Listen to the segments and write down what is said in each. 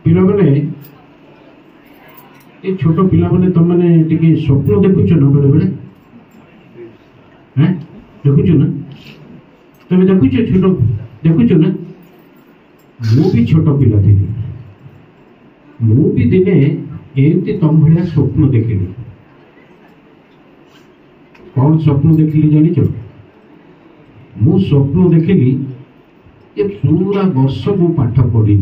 पिला मैंने ये छोट पिला मैंने तुम मैंने टिके स्वप्न देखुच ना बेले बेले हैं देखुच ना तुम देखुच छोट देखुच ना मु भी छोट पिला थी मु भी दिने एमती तुम भाया स्वप्न देखिली कौन स्वप्न देखिली जानी मु स्वप्न देखिली ये पूरा वर्ष मु पाठ पढ़ी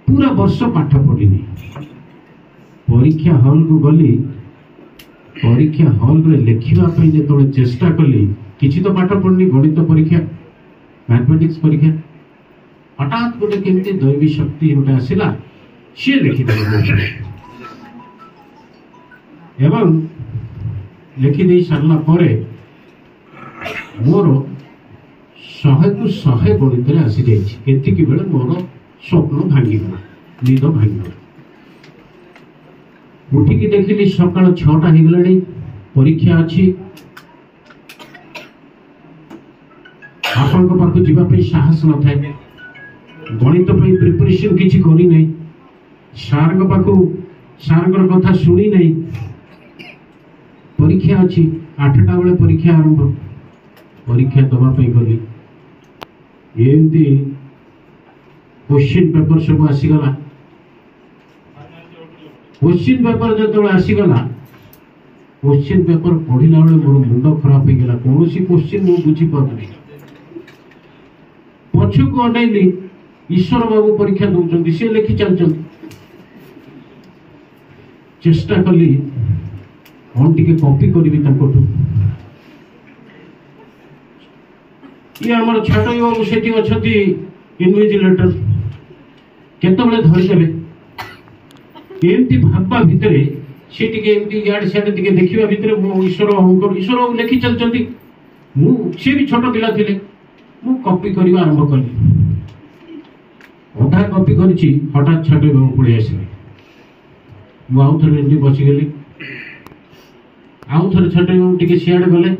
पूरा वर्ष पाठ पढ़ी परीक्षा हॉल को गली परीक्षा हॉल रे लिखिबा पई जो चेष्टा कली किछि तो पाठ पढ़नी गणित परीक्षा मैथमेटिक्स परीक्षा हठात गोटे केमती दैवी शक्ति गोटे आसिला सी लिखिदे एवं लिखिदे सारला परे मोर 100 को 100 गणित आसी जाती बेले मोर स्वप्न भांगीगला निद भांगीगला उठिकी देखिली सकाल 6टा हो गला परीक्षा अच्छी आपण पाक जावाई साहस न था गणित प्रिपरेशन किसी करी नहीं सार पाक सार कथा शुणी नहीं परीक्षा अच्छी 8टा बेले परीक्षा आरंभ परीक्षा दवाई गली एमती क्वेश्चन पेपर सब आसीगला क्वेश्चन पेपर जो आसीगला क्वेश्चन पेपर पढ़ला बेले मोर मुंड खराब हो गला कौन क्वेश्चन मुझे बुझी पार्टी पछक अनैली ईश्वर बाबू परीक्षा दौरान सी लिखि चल चेष्टा कली कौन टी कॉपी करी ये आम छाट बाबू से अच्छा इनविजिलेटर केतबले धरीदेवे एमती भाबा भितर सी इाड़े सियाड़े देखा भितर ईश्वर बाबू लिखि चलती सी भी छोट पिला थे मु कॉपी करवा आरंभ कली अधा कॉपी करी हठात छाट बाबू पड़े आसिले मुझे थे बसीगली आउ थे छाट बाबू टी सियाड़े गले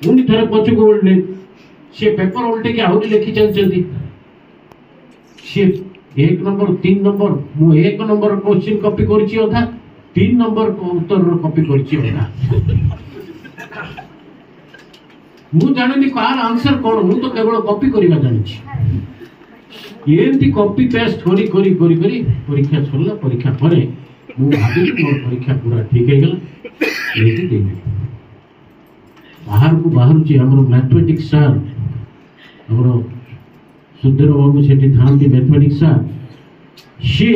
पुणी थे पचक ओल्ले सी पेपर उल्टे आहरी लिखि चलती सी 1 नंबर 3 नंबर मु 1 नंबर क्वेश्चन कॉपी करछि अधा 3 नंबर उत्तर कॉपी करछि अधा मु जानि कार आंसर कोन मु तो केवल कॉपी करबा जानि एमती कॉपी पेस्ट करी करी करी करी परीक्षा छला परीक्षा परे मु भाबी मोर परीक्षा पूरा ठीक हे गेला लेकिन देबे बाहर छी हमर मैथमेटिक्स सर हमर सुधीर बाबू से था मैथमेटिक्स सर सी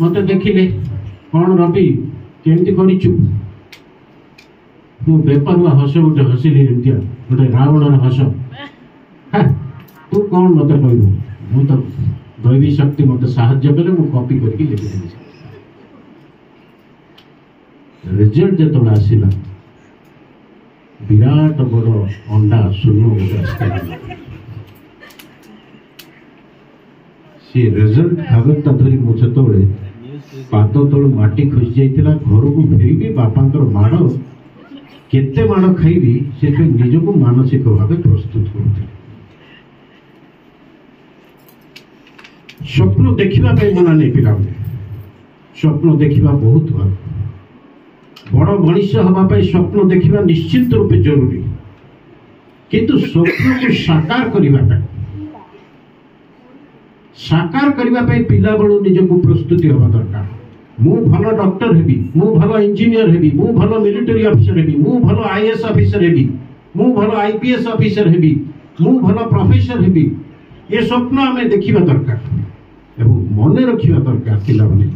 मत देखिले कौन रवि केमती करू बेपारुआ हस गोटे हसिली गोटे रावण हस तू कौन मत कहू मु तो दैवी शक्ति मत साहाଯ୍य कले मु कॉपी करके लिखिदेली रिजल्ट जो आसला विराट बड़ अंडा शून्य गोटे सी रिजल्ट कागजटा धरी मु से पाद तलू माटी खसी जाइतिला घर को फेरिबी बापांकर माड़ केते माड़ खाइबी से निजको मानसिक भाव प्रस्तुत करते स्वप्न देखा मना नहीं पिला स्वप्न देखा बहुत भल बड़ मनीष हाँपाई स्वप्न देखा निश्चित रूपे जरूरी किंतु स्वप्न को साकार करने पिला बड़ू निजक प्रस्तुति हवा दरकार मु भल डॉक्टर हेबी मु भल इंजीनियर हेबी मु भल मिलिटरी ऑफिसर हेबी मु भल आईएएस ऑफिसर हेबी मु भल आईपीएस ऑफिसर हेबी मु भल प्रोफेसर हेबी ये स्वप्न आम देखा दरकार एवं मन रखा दरकार पिला माने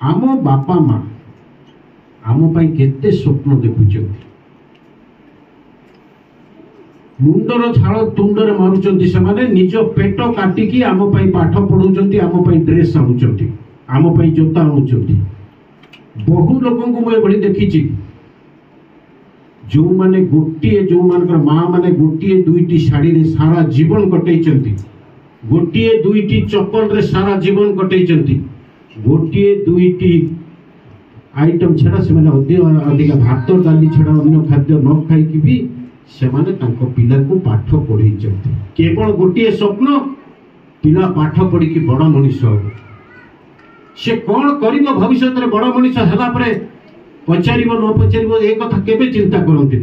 आम बापा माँ आम केते स्वप्न देखुच मुंडर झाड़ तुंडरे मारुचंती से माने निज पेट काटिकी आम पाठ पढ़ाउचंती आम ड्रेस आणुचंती आम जोता आणुचंती बहु लोक मुझे देखी जो माने गोटे जो मानकर माँ माने गोटे दुईटी शाड़ी रे सारा जीवन कटैचंती गोटे दुईटी चप्पल रे सारा जीवन कटैचंती गोटे दुईटी आइटम छड़ा से माने अधिक भात डाली छड़ा अन्य खाद्य न खाई भी से माने तांको पिला को पाठ पढ़ी केवल गोटे स्वप्न पिला पाठ पढ़ी बड़ मनीष हो से कौन कर भविष्य में बड़ मनीष है पचार न पचार ए कथा केबे चिंता करती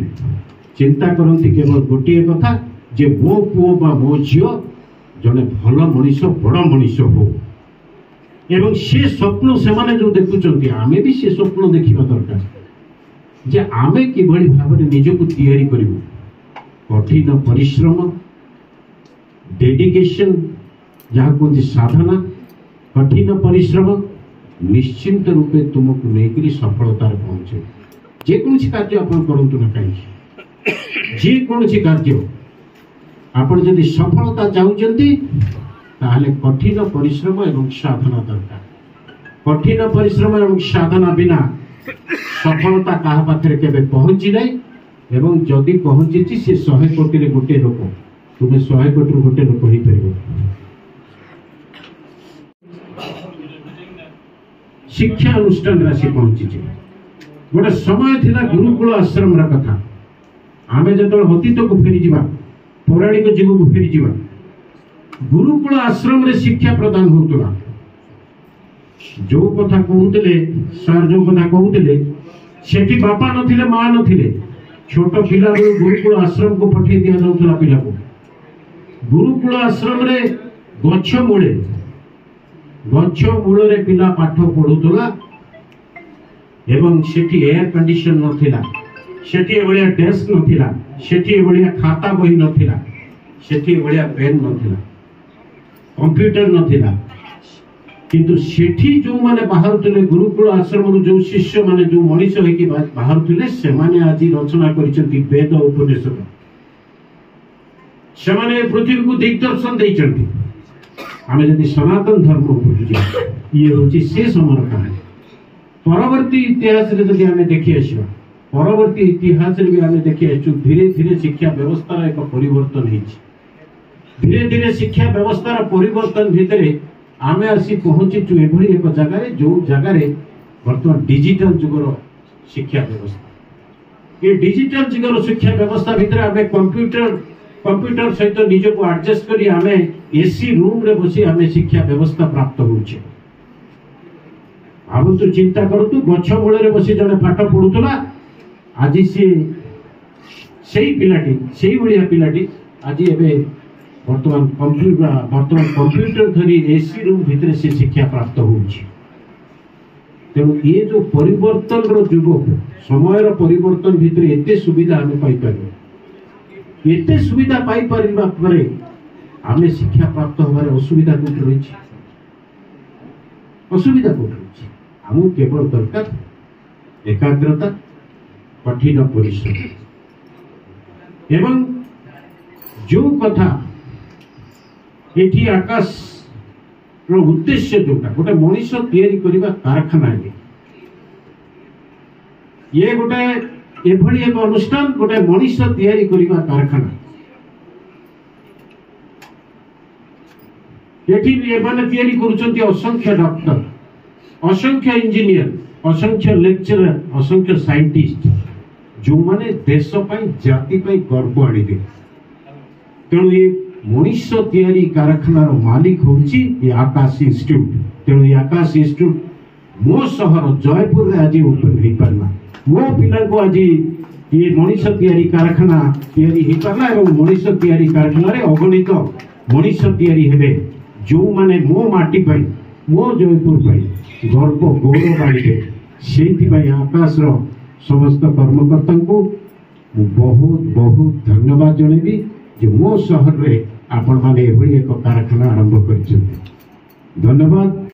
चिंता करती केवल गोटे कथा जे मो पुओ बा मो झील जड़े भल मनीष बड़ मनीष हो एवं से स्वप्न से माने जो देखुं आमे भी से स्वप्न देखा दरकार जे आमे किभली भाव में निजको तैयारी करिवु कठिन परिश्रम डेडिकेशन जहाँ कहते साधना कठिन परिश्रम निश्चिंत रूपे तुमको लेकर सफलतार पहुंचे जेकोसी कार्य आप करूँ ना कहीं जेकोसी कार्य आपण जदि सफलता चाहते ताहले कठिन परिश्रम एवं साधना दरकार कठिन परिश्रम एवं साधना बिना सफलता कहा पाखे केबे पहुंची नहीं एवं जदि पहुंची सी 100 कोटी रे गोटे लोक तुम्हें 100 कोटी गोटे लोक हो पार शिक्षा अनुष्ठान राशि पहुंची गोटे समय थिला गुरुकुल आश्रम कथा आमे जतल अतीत को फेरी जीवा पौराणिक जीव को फेरी जीवा गुरुकुल आश्रम रे शिक्षा प्रदान होतला जो कथा कहूले सर जो कथा कहूले सेठी बापा नथिले मां नथिले छोट पिला गुरुकुल आश्रम को पठे दिया जाउतला पिला को गुरुकुल आश्रम रे गच्छ मूल रे पिला पाठ पढ़ुतला एवं सेठी एयर कंडीशन नथिला सेठी एभलिया डेस्क नथिला सेठी एभलिया खाता बही नथिला सेठी एभलिया पेन नथिला कंप्यूटर नथिला किंतु सेठी जो माने बाहर थिले गुरुकुल आश्रम जो शिष्य माने जो मनीष होइकी बाहर थिले से माने आज रचना करिसंती वेद उपनिषद से माने पृथ्वी को दिग्दर्शन देइचंती आमे जदि सनातन धर्म उपरि ये होची से समर कहानी परवर्ती इतिहास रे जदि आमे देखि आसीबा परवर्ती इतिहास रे भी आमे देखि आछु धीरे धीरे शिक्षा व्यवस्था एक परिवर्तन हेछि धीरे धीरे शिक्षा व्यवस्था परिवर्तन भितरे आमे आसी पहुंचीचु एभली एक जगह जो जगह बर्तमान डिजिटल जुगर शिक्षा व्यवस्था ये डिजिटल जुगर शिक्षा व्यवस्था भितर आमे कंप्यूटर सहित निज को एडजस्ट करी आमे एसी रूम रे बसी आमे शिक्षा व्यवस्था प्राप्त होउछे अब तो चिंता करतु गच्छ मूल रे बसी जने पाठ पढुतला आज से सेही पिलाटी सेही भलिया पिलाटी आज एबे वर्तमान कंप्यूटर धरी एसी रूम भितर से शिक्षा प्राप्त होउछी तेणु ये जो परिवर्तन रो जुग समय परिवर्तन भितर एते सुविधा आमे पाई पारे एते सुविधा पाई परिबा परे आमे शिक्षा प्राप्त होबार असुविधा कोट रहिछि असुविधा कोट रहिछि हमु केवल दरकार एकाग्रता कठिन परिश्रम एवं जो कथा एठी आकाश रो उद्देश्य जोटा गोटे मनीष तैयारी करिबा कारखाना ये गोटे एभली एक अनुष्ठान गोटे मनीष तैयारी करिबा कारखाना एठी एमाने तैयारी करूचंती असंख्य डॉक्टर असंख्य इंजीनियर असंख्य लेक्चरर असंख्य साइंटिस्ट जो माने देश पई जाति पई गर्व आनिबे तेणु ये मनीष तैयारी कारखानार मालिक होची ये आकाश इंस्टीट्यूट तेणु ये आकाश इंस्टीट्यूट मो शहर जयपुर रे आज ओपन हो पारला मो पिला को आज ये मनीष तैयारी कारखाना तैयारी हो पारला और मनीष तैयारी कारखाना रे अगणित मनीष तैयारी हेबे जो माने मो माटी पई मो जयपुर पई गर्व गौरव आनिबे सेति पई आकाश रो समस्त कर्मकर्ता को बहुत बहुत धन्यवाद जणेबी जो मो शहर रे आपण माने एभली एक कारखाना आरंभ कर धन्यवाद।